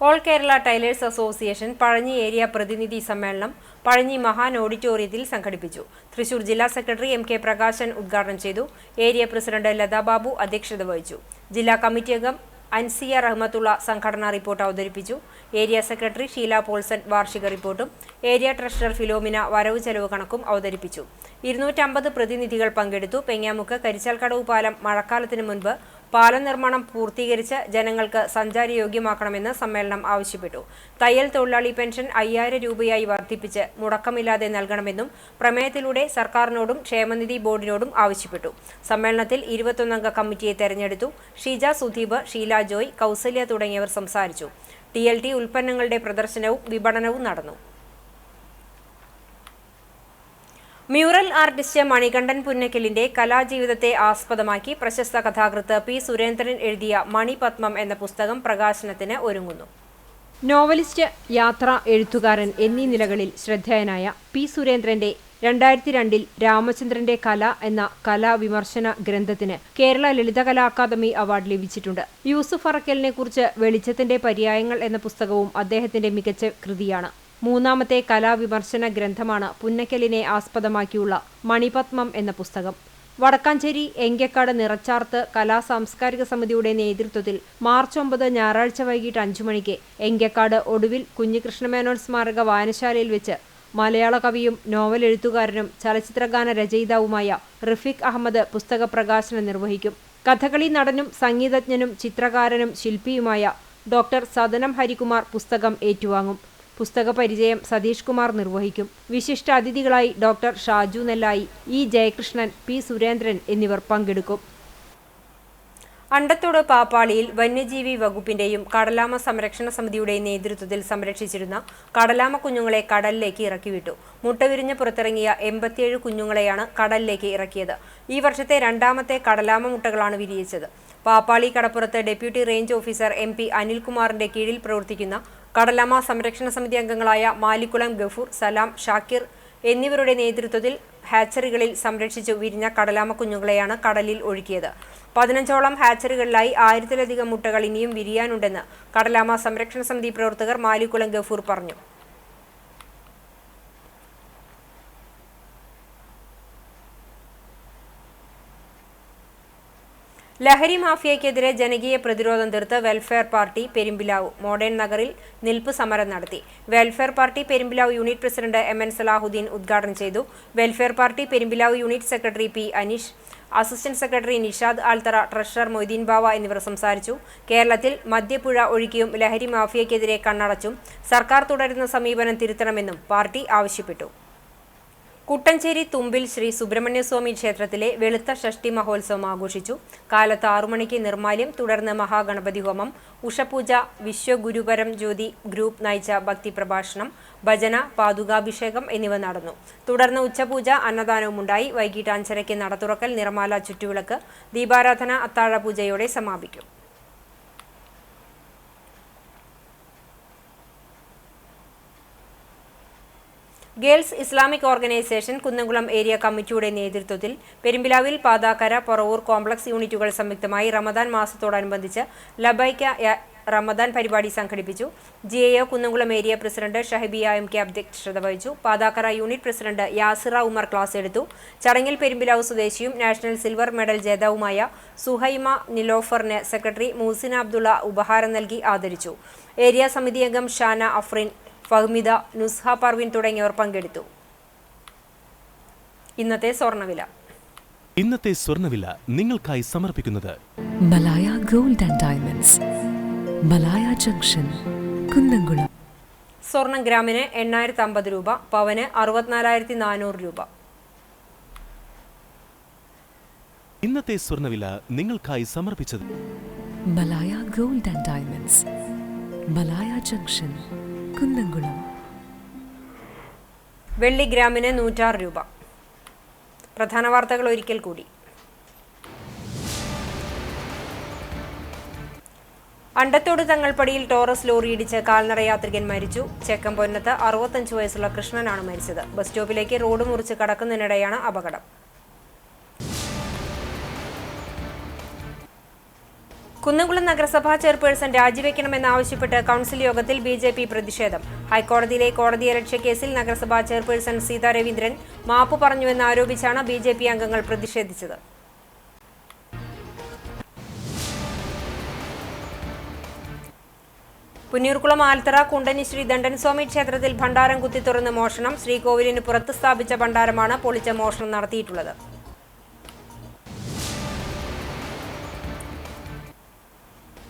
All Kerala tailors association Pazhanji area പ്രതിനിധി സമ്മേളനം പഴഞ്ഞി മഹാൻ ഓഡിറ്റോറിയത്തിൽ സംഘടിപ്പിച്ചു. തൃശൂർ ജില്ലാ സെക്രട്ടറി എം കെ പ്രകാശൻ ഉദ്ഘാടനം ചെയ്തു. ഏരിയ പ്രസിഡന്റ് ലതാബാബു അധ്യക്ഷത വഹിച്ചു. ജില്ലാ കമ്മിറ്റി അംഗം അൻസിയ റഹ്മത്തുള്ള സംഘടനാ റിപ്പോർട്ട് അവതരിപ്പിച്ചു. ഏരിയ സെക്രട്ടറി ഷീല പോൾസൺ വാർഷിക റിപ്പോർട്ടും ഏരിയ ട്രഷറർ ഫിലോമിന വരവ് ചെലവ് കണക്കും അവതരിപ്പിച്ചു. 250 പ്രതിനിധികൾ പങ്കെടുത്തു. പെങ്ങാമുക്ക് കരിച്ചാൽക്കടവ് പാലം മഴക്കാലത്തിന് മുൻപ് പാലം നിർമ്മാണം പൂർത്തീകരിച്ച് ജനങ്ങൾക്ക് സഞ്ചാരയോഗ്യമാക്കണമെന്ന് സമ്മേളനം ആവശ്യപ്പെട്ടു. തയ്യൽ തൊഴിലാളി പെൻഷൻ 5000 രൂപയായി വർദ്ധിപ്പിച്ച് മുടക്കമില്ലാതെ നൽകണമെന്നും പ്രമേയത്തിലൂടെ സർക്കാരിനോടും ക്ഷേമനിധി ബോർഡിനോടും ആവശ്യപ്പെട്ടു. സമ്മേളനത്തിൽ 21 അംഗ കമ്മിറ്റിയെ തെരഞ്ഞെടുത്തു. ഷീജ സുധീപ്, ഷീല ജോയ്, കൗസല്യ തുടങ്ങിയവർ സംസാരിച്ചു. TLT ഉൽപ്പന്നങ്ങളുടെ പ്രദർശനവും വിപണനവും നടന്നു. മ്യൂറൽ ആർട്ടിസ്റ്റ് മണികണ്ഠൻ പുന്നക്കലിന്റെ കലാജീവിതത്തെ ആസ്പദമാക്കി പ്രശസ്ത കഥാകൃത്ത് പി. സുരേന്ദ്രൻ എഴുതിയ മണിപത്മം എന്ന പുസ്തകം പ്രകാശനത്തിന് ഒരുങ്ങുന്നു. നോവലിസ്റ്റ്, യാത്ര, എഴുത്തുകാരൻ എന്നീ നിലകളിൽ ശ്രദ്ധേയനായ പി. സുരേന്ദ്രന്റെ 2002 രാമചന്ദ്രന്റെ കല എന്ന കലാവിമർശന ഗ്രന്ഥത്തിന് കേരള ലളിതകലാ അക്കാദമി അവാർഡ് ലഭിച്ചിട്ടുണ്ട്. യൂസുഫ് അറക്കലിനെ കുറിച്ച് വെളിച്ചത്തിന്റെ പര്യായങ്ങൾ എന്ന പുസ്തകവും അദ്ദേഹത്തിന്റെ മികച്ച കൃതിയാണ്. 3ാമത്തെ കലാവിമർശന ഗ്രന്ഥമാണ് പുന്നക്കലിനെ ആസ്പദമാക്കിയുള്ള മണിപത്മം എന്ന പുസ്തകം. വടക്കാഞ്ചേരി എങ്കക്കാട് നിറച്ചാർത്ത് കലാ സാംസ്കാരിക സമിതിയുടെ നേതൃത്വത്തിൽ മാർച്ച് 9 ഞായറാഴ്ച വൈകിട്ട് 5 മണിക്ക് എങ്കക്കാട് ഒടുവിൽ കുഞ്ഞികൃഷ്ണമേനോൻ സ്മാരക വായനശാലയിൽ വെച്ച് മലയാള കവിയും നോവൽ എഴുത്തുകാരനും ചലച്ചിത്രഗാന രചയിതാവുമായ റഫീഖ് അഹമ്മദ് പുസ്തക പ്രകാശനം നിർവഹിക്കും. കഥകളി നടനും സംഗീതജ്ഞനും ചിത്രകാരനും ശില്പിയുമായ ഡോക്ടർ സദനം ഹരികുമാർ പുസ്തകം ഏറ്റുവാങ്ങും. പുസ്തക പരിചയം സതീഷ് കുമാർ നിർവഹിക്കും. വിശിഷ്ട അതിഥികളായി ഡോക്ടർ ഷാജു നെല്ലായി, ഇ. ജയകൃഷ്ണൻ, പി. സുരേന്ദ്രൻ എന്നിവർ പങ്കെടുക്കും. അണ്ടത്തോട് പാപ്പാളിയിൽ വന്യജീവി വകുപ്പിന്റെയും കടലാമ സംരക്ഷണ സമിതിയുടെയും നേതൃത്വത്തിൽ സംരക്ഷിച്ചിരുന്ന കടലാമ കുഞ്ഞുങ്ങളെ കടലിലേക്ക് ഇറക്കിവിട്ടു. മുട്ടവിരിഞ്ഞ് പുറത്തിറങ്ങിയ 87 കുഞ്ഞുങ്ങളെയാണ് കടലിലേക്ക് ഇറക്കിയത്. ഈ വർഷത്തെ 2ാമത്തെ കടലാമ മുട്ടകളാണ് വിരിയിച്ചത്. പാപ്പാളി കടപ്പുറത്ത് ഡെപ്യൂട്ടി റേഞ്ച് ഓഫീസർ MP അനിൽകുമാറിന്റെ കീഴിൽ പ്രവർത്തിക്കുന്ന കടലാമ സംരക്ഷണ സമിതി അംഗങ്ങളായ മാലിക്കുളം ഗഫൂർ, സലാം, ഷാക്കിർ എന്നിവരുടെ നേതൃത്വത്തിൽ ഹാച്ചറികളിൽ സംരക്ഷിച്ചു വിരിഞ്ഞ കടലാമ കുഞ്ഞുങ്ങളെയാണ് കടലിൽ ഒഴുക്കിയത്. 15ഓളം ഹാച്ചറികളിലായി 1000-ലധികം മുട്ടകൾ ഇനിയും വിരിയാനുണ്ടെന്ന് കടലാമ സംരക്ഷണ സമിതി പ്രവർത്തകർ മാലിക്കുളം ഗഫൂർ പറഞ്ഞു. ലഹരി മാഫിയയ്ക്കെതിരെ ജനകീയ പ്രതിരോധം തീർത്ത് വെൽഫെയർ പാർട്ടി പെരുമ്പിലാവ് മോഡേൺ നഗറിൽ നിൽപ്പ് സമരം നടത്തി. Welfare party Perumbilavu unit president MN Salahuddin ഉദ്ഘാടനം ചെയ്തു. Welfare party Perumbilavu unit secretary P. Aneesh, assistant secretary Nishad Altara, treasurer Moideen Bava എന്നിവർ സംസാരിച്ചു. കേരളത്തിൽ മദ്യപ്പുഴ ഒഴുക്കിയും ലഹരി മാഫിയയ്ക്കെതിരെ കണ്ണടച്ചും സർക്കാർ തുടരുന്ന സമീപനം തിരുത്തണമെന്നും പാർട്ടി ആവശ്യപ്പെട്ടു. കുട്ടഞ്ചേരി തുമ്പിൽ ശ്രീ സുബ്രഹ്മണ്യസ്വാമി ക്ഷേത്രത്തിലെ വെളുത്ത ഷഷ്ടി മഹോത്സവം ആഘോഷിച്ചു. കാലത്ത് 6 മണിക്ക് നിർമ്മാല്യം, തുടർന്ന് മഹാഗണപതി ഹോമം, ഉഷപൂജ, വിശ്വഗുരുപരം ജ്യോതി ഗ്രൂപ്പ് നയിച്ച ഭക്തി പ്രഭാഷണം, ഭജന, പാദുകാഭിഷേകം എന്നിവ നടന്നു. തുടർന്ന് ഉച്ചപൂജ, അന്നദാനവുമുണ്ടായി. വൈകിട്ട് 5:30 നട തുറക്കൽ, നിറമാല, ചുറ്റുവിളക്ക്, ദീപാരാധന, അത്താഴപൂജയോടെ സമാപിക്കും. Girls Islamic organisation Kunnamkulam area കമ്മിറ്റിയുടെ നേതൃത്വത്തിൽ പെരുമ്പിലാവിൽ, പാതാക്കര, പറവൂർ കോംപ്ലക്സ് യൂണിറ്റുകൾ സംയുക്തമായി റമദാൻ മാസത്തോടനുബന്ധിച്ച് ലബൈക്ക റമദാൻ പരിപാടി സംഘടിപ്പിച്ചു. GAO Kunnamkulam area president Shahabiya MK അധ്യക്ഷത വഹിച്ചു. Pathakkara unit president Yasira Umar class എടുത്തു. ചടങ്ങിൽ പെരുമ്പിലാവ് സ്വദേശിയും നാഷണൽ സിൽവർ മെഡൽ ജേതാവുമായ സുഹൈമ നിലോഫറിന് സെക്രട്ടറി മൂസിന അബ്ദുള്ള ഉപഹാരം നൽകി ആദരിച്ചു. ഏരിയ സമിതി അംഗം ഷാന അഫ്രീൻ, ഫഹ്മിദ, നുസ്ഹ പർവിൻ തുടങ്ങിയവർ പങ്കെടുത്തു. ഇന്നത്തെ സ്വർണ്ണവില നിങ്ങൾക്കായി സമർപ്പിക്കുന്നത് Malaya gold and diamonds, Malaya junction, Kunnamkulam. സ്വർണം ഗ്രാമിന് 850 രൂപ, പവന് 64,400 രൂപ. ഇന്നത്തെ സ്വർണ്ണവില നിങ്ങൾക്കായി സമർപ്പിച്ചത് Malaya gold and diamonds, Malaya junction, Kunnamkulam. വെള്ളി ഗ്രാമിന് 106 രൂപ. പ്രധാന വാർത്തകൾ ഒരിക്കൽ കൂടി. അണ്ടത്തോട് തങ്ങൾപ്പടിയിൽ ടോറസ് ലോറി ഇടിച്ച് കാൽനട യാത്രികൻ മരിച്ചു. ചെക്കം പൊന്നത്ത് 65 വയസ്സുള്ള കൃഷ്ണനാണ് മരിച്ചത്. ബസ് സ്റ്റോപ്പിലേക്ക് റോഡ് മുറിച്ച് കടക്കുന്നതിനിടെയാണ് അപകടം. കുന്നംകുളം നഗരസഭാ ചെയർപേഴ്സൺ രാജിവെക്കണമെന്നാവശ്യപ്പെട്ട് കൗൺസിൽ യോഗത്തിൽ BJP പ്രതിഷേധം. ഹൈക്കോടതിയിലെ കോടതിയലക്ഷ്യ കേസിൽ നഗരസഭാ ചെയർപേഴ്സൺ സീതാ രവീന്ദ്രൻ മാപ്പ് പറഞ്ഞുവെന്നാരോപിച്ചാണ് BJP അംഗങ്ങൾ പ്രതിഷേധിച്ചത്. പുന്നൂർകുളം ആൽത്തറ കുണ്ടനി ശ്രീ ദണ്ഡൻസ്വാമി ക്ഷേത്രത്തിൽ ഭണ്ഡാരം കുത്തി തുറന്ന് മോഷണം. ശ്രീകോവിലിന് പുറത്ത് സ്ഥാപിച്ച ഭണ്ഡാരമാണ് പൊളിച്ച മോഷണം നടത്തിയിട്ടുള്ളത്.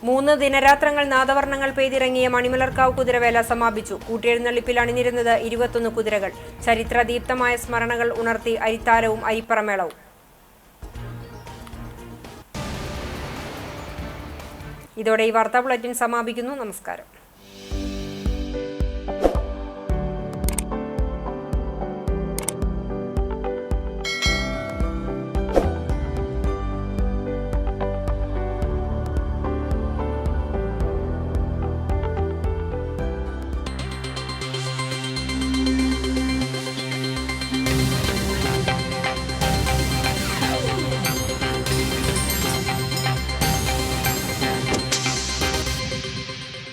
മൂന്ന് ദിനരാത്രങ്ങൾ നാദവർണ്ണങ്ങൾ പെയ്തിറങ്ങിയ മണിമലർക്കാവ് കുതിരവേല സമാപിച്ചു. കൂട്ടിയെഴുന്നള്ളിപ്പിൽ അണിനിരുന്നത് 21 കുതിരകൾ. ചരിത്രദീപ്തമായ സ്മരണകൾ ഉണർത്തി അരിത്താരവും അരിപ്പറമേളവും. ഇതോടെ ഈ വാർത്താ ബുള്ളറ്റിൻ സമാപിക്കുന്നു. നമസ്കാരം.